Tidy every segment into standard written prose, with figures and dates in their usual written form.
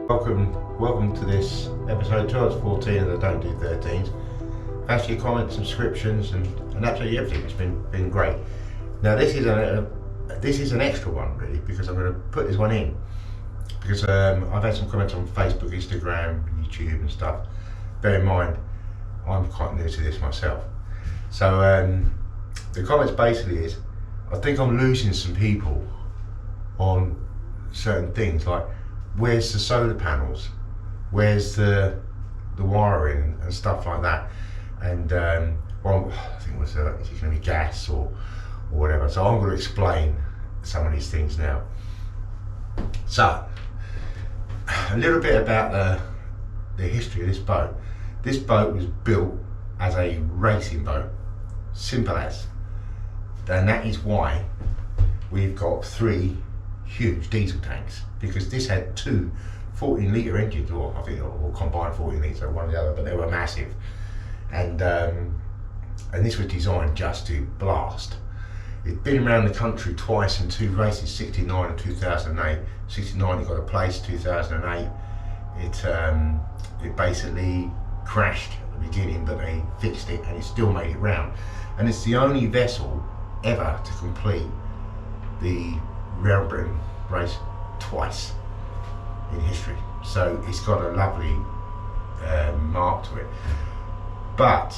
Welcome to this episode 2 out of 14 of the Don't Do 13s. Thanks for your comments, subscriptions, and absolutely everything. It's been great. Now this is an extra one really, because I'm going to put this one in because I've had some comments on Facebook, Instagram, YouTube and stuff. Bear in mind, I'm quite new to this myself. So the comments basically is, I think I'm losing some people on certain things, like where's the solar panels, where's the wiring and stuff like that, and well, I think it was is it going to be gas or whatever. So I'm going to explain some of these things now. So a little bit about the history of this boat. This boat was built as a racing boat, simple as, and that is why we've got 3 huge diesel tanks, because this had 2 14-litre engines, or I think or combined 14 litres, or one or the other, but they were massive, and this was designed just to blast. It'd been around the country twice in 2 races, 69 and 2008. 69 it got a place, 2008 it basically crashed at the beginning, but they fixed it and it still made it round, and it's the only vessel ever to complete the Round Britain race twice in history. So it's got a lovely mark to it. But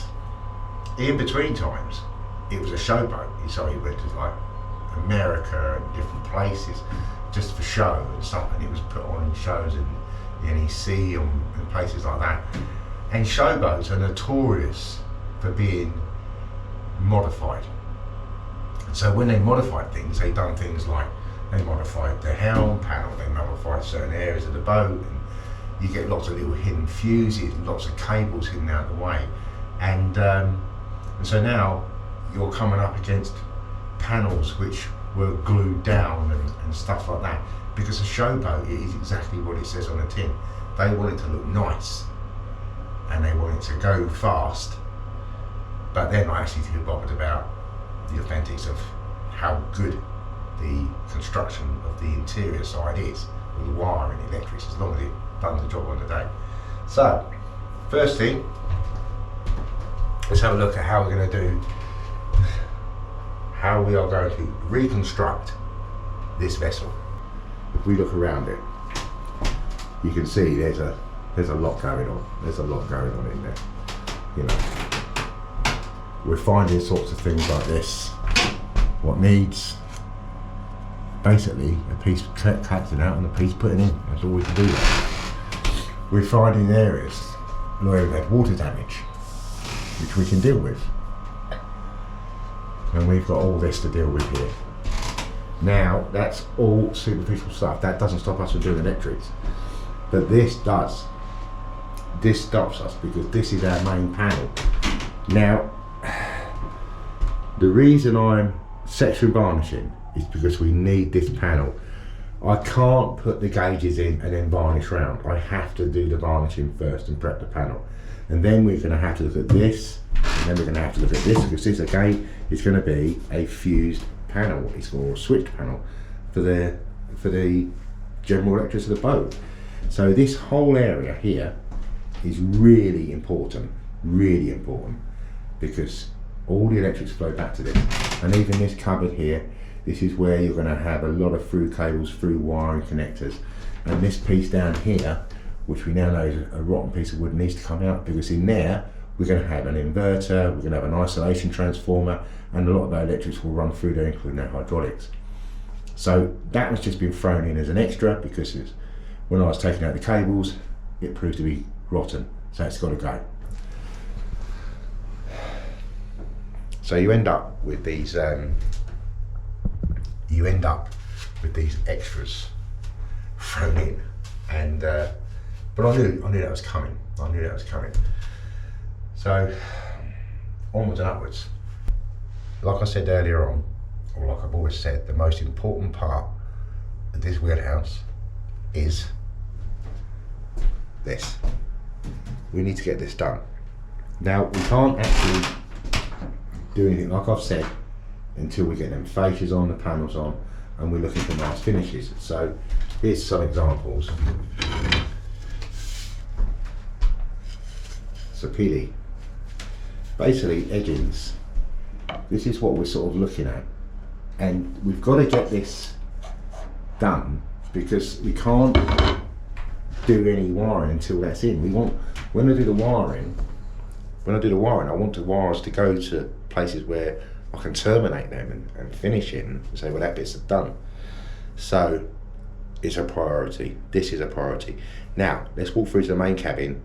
in between times, it was a showboat. So it went to like America and different places just for show and stuff, and it was put on in shows in the NEC and places like that. And showboats are notorious for being modified. And so when they modified things, they done things like they modified the helm panel, they modified certain areas of the boat, and you get lots of little hidden fuses, lots of cables hidden out of the way, and so now you're coming up against panels which were glued down and stuff like that, because a showboat is exactly what it says on the tin. They want it to look nice and they want it to go fast, but they're not actually too bothered about the authentics of how good the construction of the interior side is, with the wire and electrics, as long as it done the job on the day. So first thing, let's have a look at how we are going to reconstruct this vessel. If we look around it, you can see there's a lot going on. There's a lot going on in there. You know, we're finding sorts of things like this. What needs basically a piece cutting out and a piece putting in. That's all we can do there. We're finding areas where we've had water damage, which we can deal with, and we've got all this to deal with here. Now that's all superficial stuff. That doesn't stop us from doing electrics, but this does. This stops us because this is our main panel. Now the reason I'm section varnishing is because we need this panel. I can't put the gauges in and then varnish round. I have to do the varnishing first and prep the panel, and then we're going to have to look at this, and then we're going to have to look at this, because this again is going to be a fused panel. It's called a switched panel for the general electrics of the boat. So this whole area here is really important, because all the electrics flow back to this, and even this cupboard here, this is where you're going to have a lot of through cables, through wiring connectors, and this piece down here, which we now know is a rotten piece of wood, needs to come out, because in there we're going to have an inverter, we're going to have an isolation transformer, and a lot of our electrics will run through there, including our hydraulics. So that has just been thrown in as an extra, because when I was taking out the cables, it proved to be rotten, so it's got to go. So you end up with these extras thrown in, and but I knew that was coming. So onwards and upwards. Like I said earlier on, or like I've always said, the most important part of this wheelhouse is this. We need to get this done. Now we can't actually do anything, like I've said, until we get them fascias on, the panels on, and we're looking for nice finishes. So here's some examples. Sapili. Basically, edgings. This is what we're sort of looking at, and we've got to get this done because we can't do any wiring until that's in. We want, when I do the wiring, I want the wires to go to places where I can terminate them and finish it and say, well, that bit's done. So it's a priority. This is a priority. Now let's walk through to the main cabin.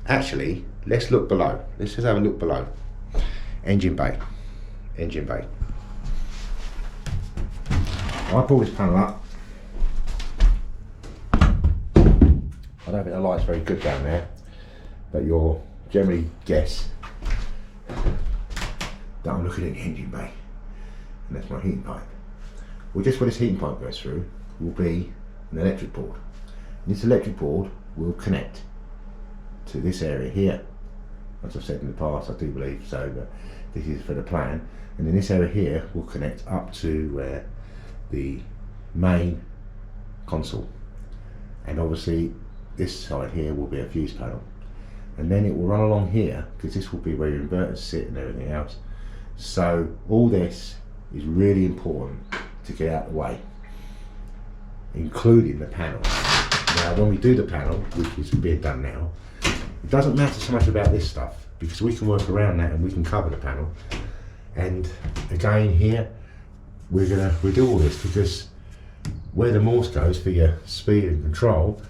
Actually, let's look below. Let's just have a look below. Engine bay. Engine bay. I pull this panel up. I don't think the light's very good down there, but you'll generally guess that I'm looking at the engine bay, and that's my heating pipe. Well, just where this heating pipe goes through will be an electric board. And this electric board will connect to this area here. As I've said in the past, I do believe so, but this is for the plan. And then this area here will connect up to where the main console. And obviously this side here will be a fuse panel. And then it will run along here, because this will be where your inverters sit and everything else. So all this is really important to get out of the way, including the panel. Now when we do the panel, which is being done now, it doesn't matter so much about this stuff, because we can work around that and we can cover the panel. And again here, we'll do all this, because where the Morse goes for your speed and control,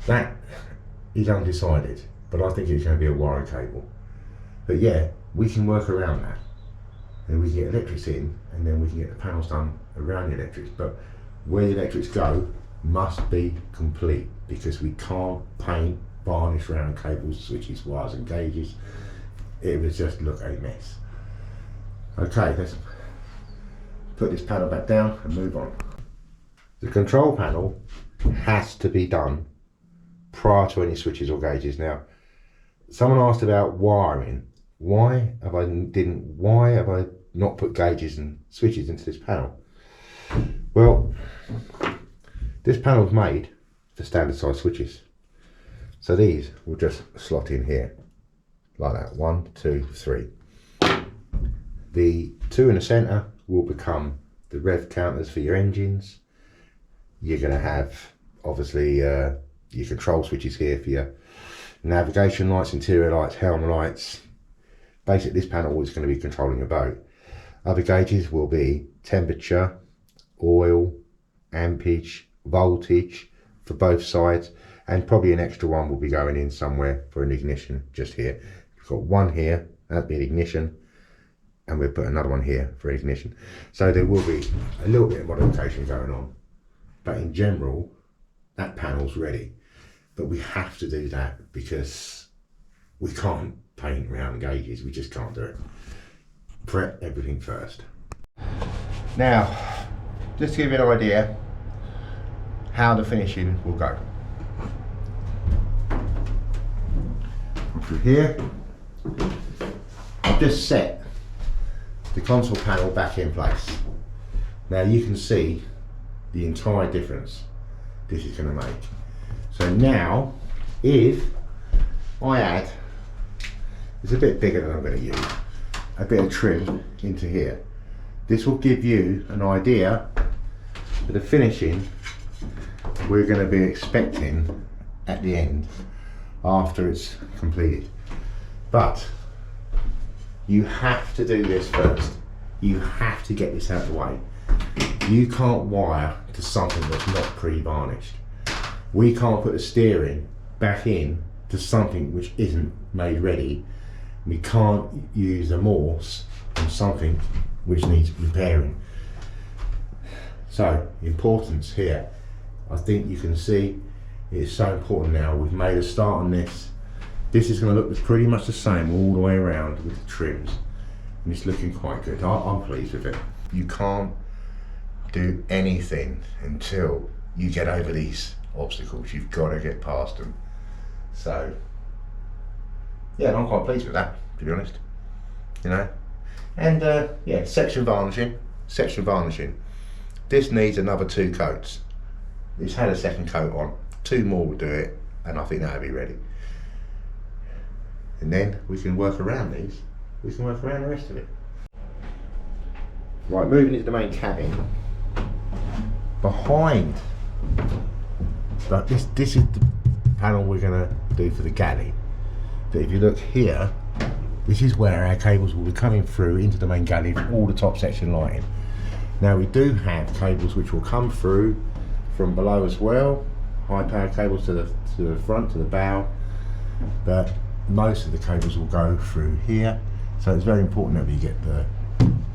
that is undecided, but I think it's going to be a wiring cable. But yeah, we can work around that, and we can get electrics in, and then we can get the panels done around the electrics. But where the electrics go must be complete, because we can't paint, varnish around cables, switches, wires and gauges. It would just look a mess. Okay, let's put this panel back down and move on. The control panel has to be done prior to any switches or gauges. Now, someone asked about wiring. Why have I not put gauges and switches into this panel? Well, this panel's made for standard size switches. So these will just slot in here, like that, 1, 2, 3. The two in the center will become the rev counters for your engines. You're gonna have, obviously, your control switches here for your navigation lights, interior lights, helm lights. Basically, this panel is going to be controlling your boat. Other gauges will be temperature, oil, ampage, voltage for both sides, and probably an extra one will be going in somewhere for an ignition just here. We've got one here, that'd be an ignition, and we'll put another one here for ignition. So there will be a little bit of modification going on, but in general, that panel's ready. But we have to do that because we can't paint around gauges, we just can't do it. Prep everything first. Now, just to give you an idea how the finishing will go. Through here, I've just set the console panel back in place. Now you can see the entire difference this is going to make. So now, if I add, it's a bit bigger than I'm going to use, a bit of trim into here, this will give you an idea of the finishing we're going to be expecting at the end after it's completed. But you have to do this first. You have to get this out of the way. You can't wire to something that's not pre-varnished. We can't put the steering back in to something which isn't made ready. We can't use a Morse on something which needs repairing. So, importance here. I think you can see it's so important now. We've made a start on this. This is going to look pretty much the same all the way around with the trims. And it's looking quite good. I'm pleased with it. You can't do anything until you get over these obstacles. You've got to get past them. So, yeah, I'm quite pleased with that, to be honest. You know? And yeah, section varnishing. This needs another 2 coats. It's had a second coat on. 2 more will do it, and I think that'll be ready. and then we can work around these. We can work around the rest of it. Right, moving into the main cabin. Behind, but this is the panel we're going to do for the galley. But if you look here, this is where our cables will be coming through into the main galley for all the top section lighting. Now we do have cables which will come through from below as well, high power cables to the front, to the bow, but most of the cables will go through here. So it's very important that we get the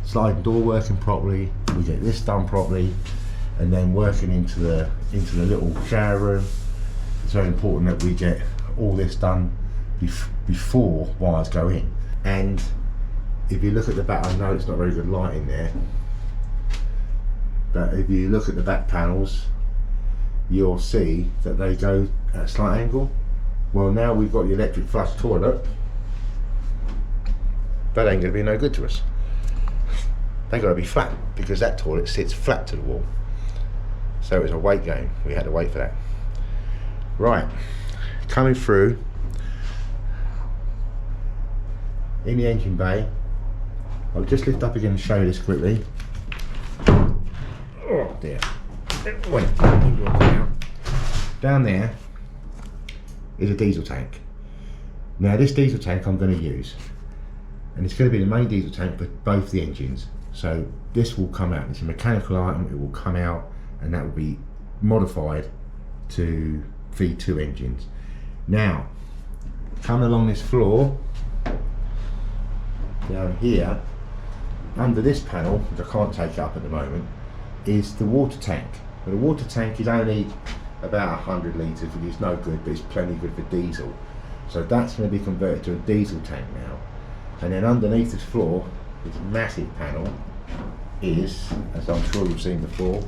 sliding door working properly, we get this done properly, and then working into the little shower room. It's very important that we get all this done before wires go in. And if you look at the back, I know it's not very good lighting there, but if you look at the back panels, you'll see that they go at a slight angle. Well, now we've got the electric flush toilet, that ain't going to be no good to us. They've got to be flat, because that toilet sits flat to the wall. So it's a weight game, we had to wait for that. Right, coming through in the engine bay, I'll just lift up again and show you this quickly. Oh dear. Wait, down there is a diesel tank. Now this diesel tank I'm going to use, and it's going to be the main diesel tank for both the engines. So this will come out, it's a mechanical item, it will come out, and that will be modified to feed 2 engines. Now, coming along this floor, down here, under this panel, which I can't take up at the moment, is the water tank. But the water tank is only about 100 litres, which is no good, but it's plenty good for diesel. So that's going to be converted to a diesel tank now. And then underneath this floor, this massive panel is, as I'm sure you've seen before,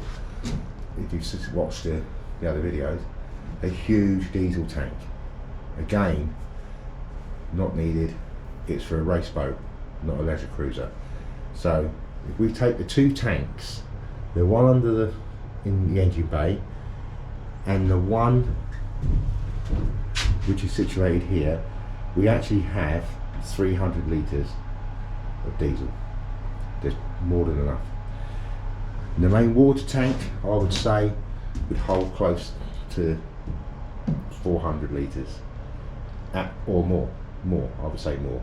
if you've watched the other videos, a huge diesel tank. Again, not needed, it's for a race boat, not a leisure cruiser. So if we take the 2 tanks, the one in the engine bay, and the one which is situated here, we actually have 300 litres of diesel. There's more than enough. The main water tank, I would say, would hold close to 400 litres, or more, I would say more.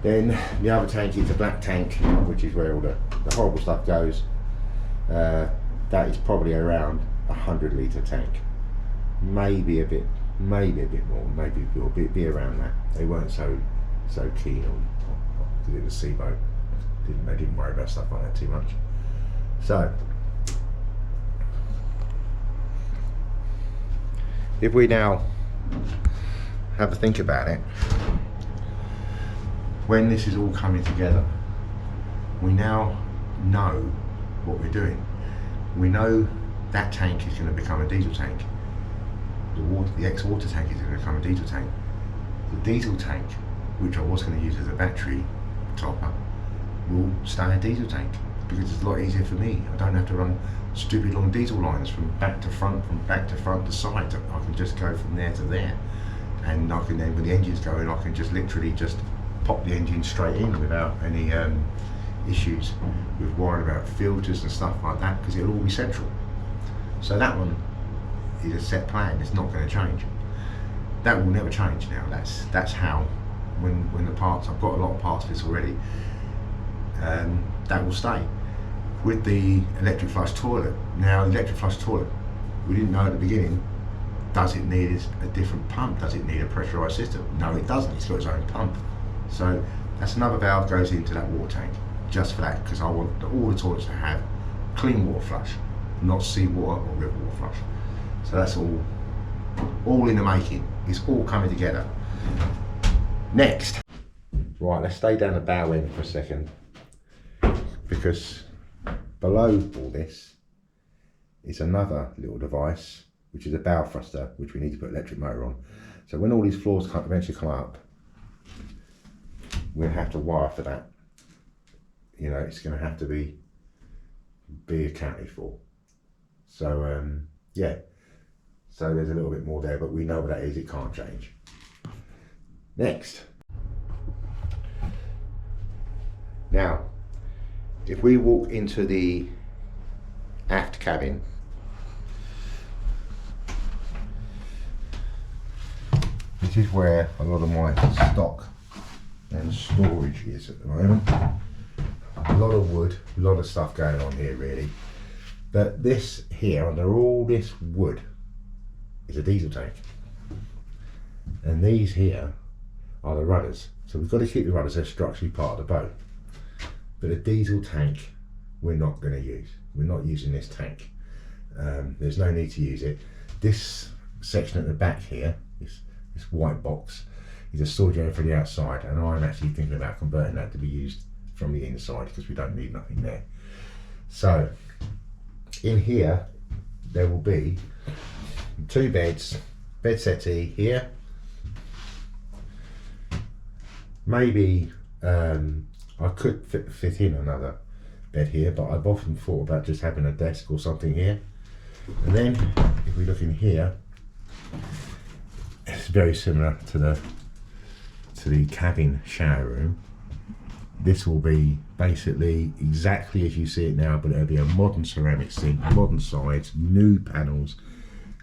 Then the other tank is a black tank, which is where all the horrible stuff goes. That is probably around 100 litre tank, maybe a bit more, maybe it'll be around that. They weren't so keen on, because it was a seaboat. They didn't worry about stuff like that too much. So if we now have a think about it, when this is all coming together, we now know what we're doing. We know that tank is going to become a diesel tank. The ex-water tank is going to become a diesel tank. The diesel tank, which I was going to use as a battery topper, will stay a diesel tank, because it's a lot easier for me. I don't have to run stupid long diesel lines from back to front, from back to front to side. I can just go from there to there, and I can then, when the engine's going, I can just literally just pop the engine straight in without any issues with worrying about filters and stuff like that, because it'll all be central. So that one is a set plan, it's not going to change. That will never change now. That's how, when the parts, I've got a lot of parts for this already, that will stay. With the electric flush toilet, now the electric flush toilet, we didn't know at the beginning, does it need a different pump? Does it need a pressurised system? No, it doesn't, it's got its own pump. So that's another valve goes into that water tank, just for that, because I want all the toilets to have clean water flush, not seawater or river water flush. So that's all in the making. It's all coming together. Next, right, let's stay down the bow end for a second, because below all this is another little device, which is a bow thruster, which we need to put electric motor on. So when all these floors eventually come up, we'll have to wire for that. You know, it's going to have to be accounted for. So yeah, so there's a little bit more there, but we know what that is, it can't change. next. Now, if we walk into the aft cabin, this is where a lot of my stock and storage is at the moment. A lot of wood, a lot of stuff going on here really. But this here, under all this wood, is a diesel tank. And these here are the rudders. So we've got to keep the rudders, they're structurally part of the boat. But a diesel tank we're not going to use. We're not using this tank. There's no need to use it. This section at the back here, this white box, is a storage area for the outside, and I'm actually thinking about converting that to be used from the inside because we don't need nothing there. So in here there will be 2 beds, bed settee here, maybe I could fit in another bed here, but I've often thought about just having a desk or something here. And then if we look in here, it's very similar to the cabin shower room. This will be basically exactly as you see it now, but it'll be a modern ceramic sink, modern sides, new panels,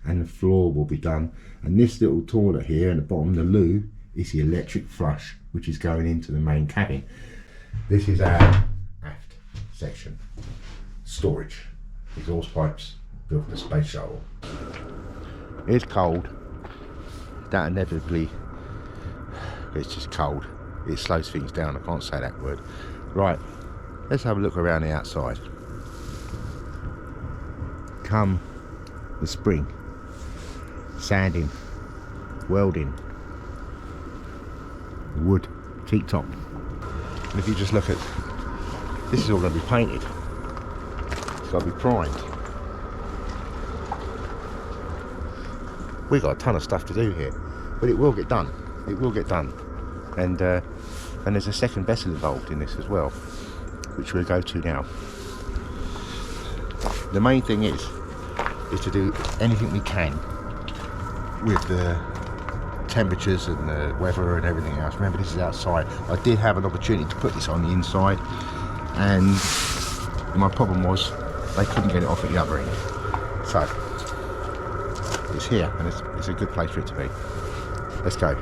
and the floor will be done. And this little toilet here at the bottom, the loo, is the electric flush, which is going into the main cabin. This is our aft section. Storage, exhaust pipes built for the space shuttle. It's cold. That inevitably, it's just cold. It slows things down. I can't say that word. Right, let's have a look around the outside. Come the spring, sanding, welding, wood, cheek top. And if you just look at, this is all going to be painted. It's got to be primed. We've got a ton of stuff to do here, but it will get done. It will get done. And there's a second vessel involved in this as well, which we'll go to now. The main thing is to do anything we can with the temperatures and the weather and everything else. Remember, this is outside. I did have an opportunity to put this on the inside, and my problem was they couldn't get it off at the other end. So it's here, and it's a good place for it to be. Let's go.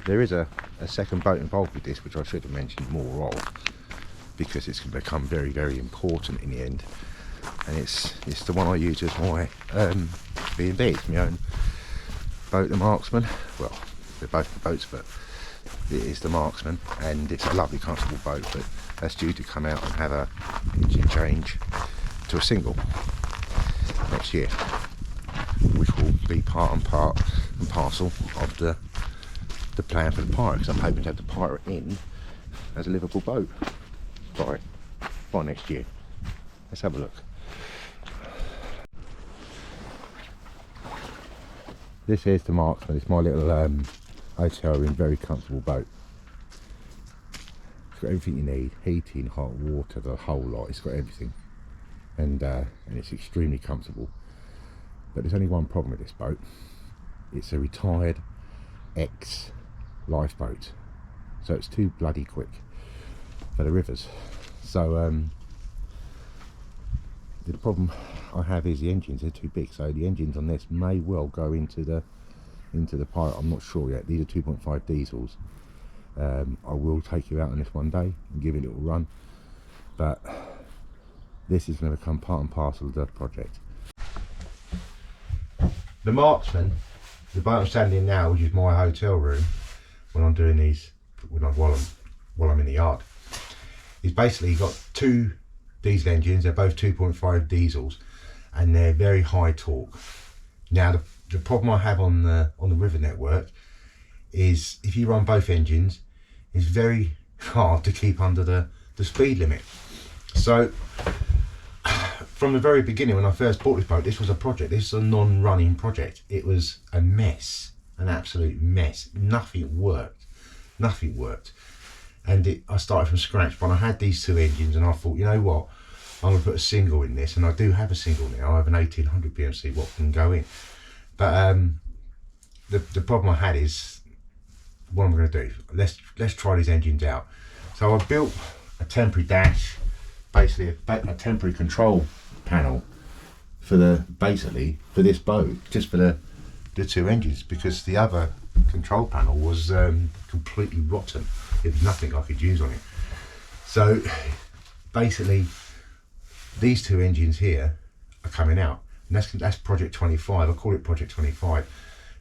There is a second boat involved with this, which I should have mentioned more of, because it's going to become very, very important in the end. And it's the one I use as my B&B. It's my own boat, the Marksman. Well, they're both boats, but it is the Marksman, and it's a lovely, comfortable boat. But that's due to come out and have a engine change to a single next year, which will be part and parcel of the plan for the Pirate, because I'm hoping to have the Pirate in as a livable boat by next year. Let's have a look. This is the Marksman. It's my little hotel room, very comfortable boat. It's got everything you need: heating, hot water, the whole lot. It's got everything, and it's extremely comfortable. But there's only one problem with this boat. It's a retired ex-lifeboat, so it's too bloody quick for the rivers. So the problem I have is the engines, they're too big, so the engines on this may well go into the Pirate. I'm not sure yet. These are 2.5 diesels. I will take you out on this one day and give it a little run, but this is going to become part and parcel of the project. The Marksman, the boat I'm standing in now, which is my hotel room when I'm doing these, while I'm in the yard, is basically got 2 diesel engines. They're both 2.5 diesels, and they're very high torque. Now the problem I have on the river network is if you run both engines, it's very hard to keep under the speed limit. So from the very beginning, when I first bought this boat, this was a project. This is a non-running project. It was a mess, an absolute mess. Nothing worked, and I started from scratch. But I had these 2 engines, and I thought, you know what, I'm going to put a single in this, and I do have a single now. I have an 1800 BMC what can go in, but the problem I had is, what am I going to do? Let's try these engines out. So I built a temporary dash, basically a temporary control panel for this boat, just for the two engines, because the other control panel was completely rotten. There was nothing I could use on it. So basically these two engines here are coming out, and that's project 25. I call it project 25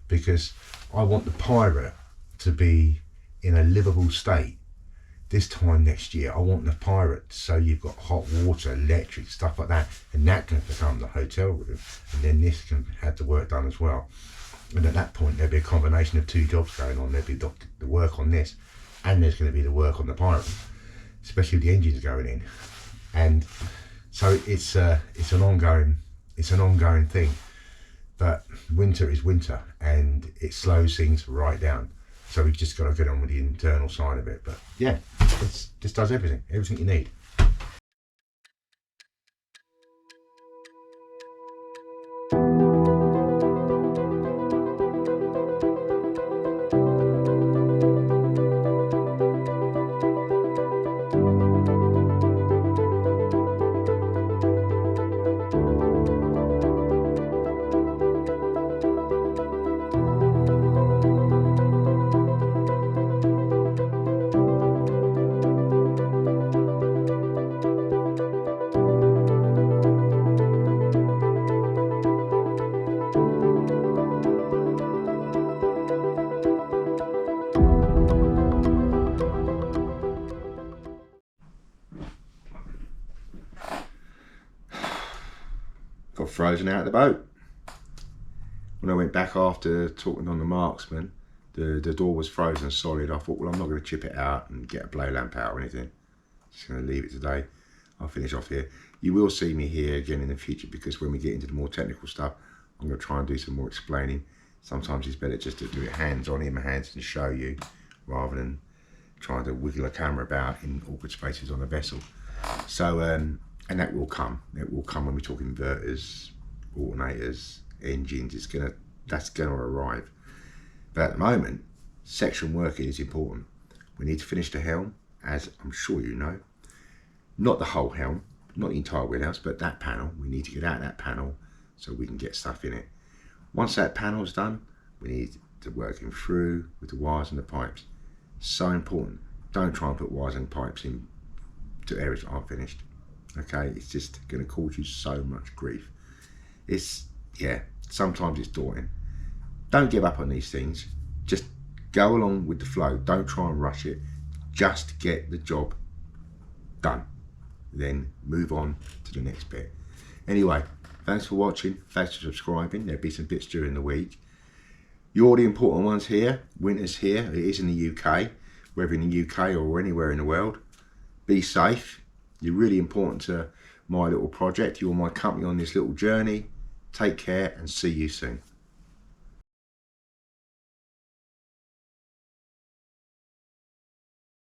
because I want the Pirate to be in a livable state this time next year. I want the Pirate, so you've got hot water, electric, stuff like that, and that can become the hotel room, and then this can have the work done as well. And at that point there'll be a combination of two jobs going on. There'll be the work on this, and there's going to be the work on the Pirate, especially with the engines going in. And so it's an ongoing thing. But winter is winter, and it slows things right down. So we've just got to get on with the internal side of it. But yeah, it just does everything you need. Got frozen out of the boat. When I went back after talking on the Marksman, the door was frozen solid. I thought, well, I'm not going to chip it out and get a blow lamp out or anything. Just going to leave it today. I'll finish off here. You will see me here again in the future, because when we get into the more technical stuff, I'm going to try and do some more explaining. Sometimes it's better just to do it hands-on in my hands and show you, rather than trying to wiggle a camera about in awkward spaces on a vessel. So, and that will come. It will come when we talk inverters, alternators, engines. That's gonna arrive. But at the moment, section working is important. We need to finish the helm, as I'm sure you know. Not the whole helm, not the entire wheelhouse, but that panel. We need to get out that panel so we can get stuff in it. Once that panel's done, we need to working through with the wires and the pipes. So important. Don't try and put wires and pipes in to areas that aren't finished. Okay, it's just going to cause you so much grief. Sometimes it's daunting. Don't give up on these things. Just go along with the flow. Don't try and rush it. Just get the job done. Then move on to the next bit. Anyway, thanks for watching. Thanks for subscribing. There'll be some bits during the week. You're the important ones here. Winter's here. It is in the UK. Whether in the UK or anywhere in the world. Be safe. You're really important to my little project. You're my company on this little journey. Take care and see you soon.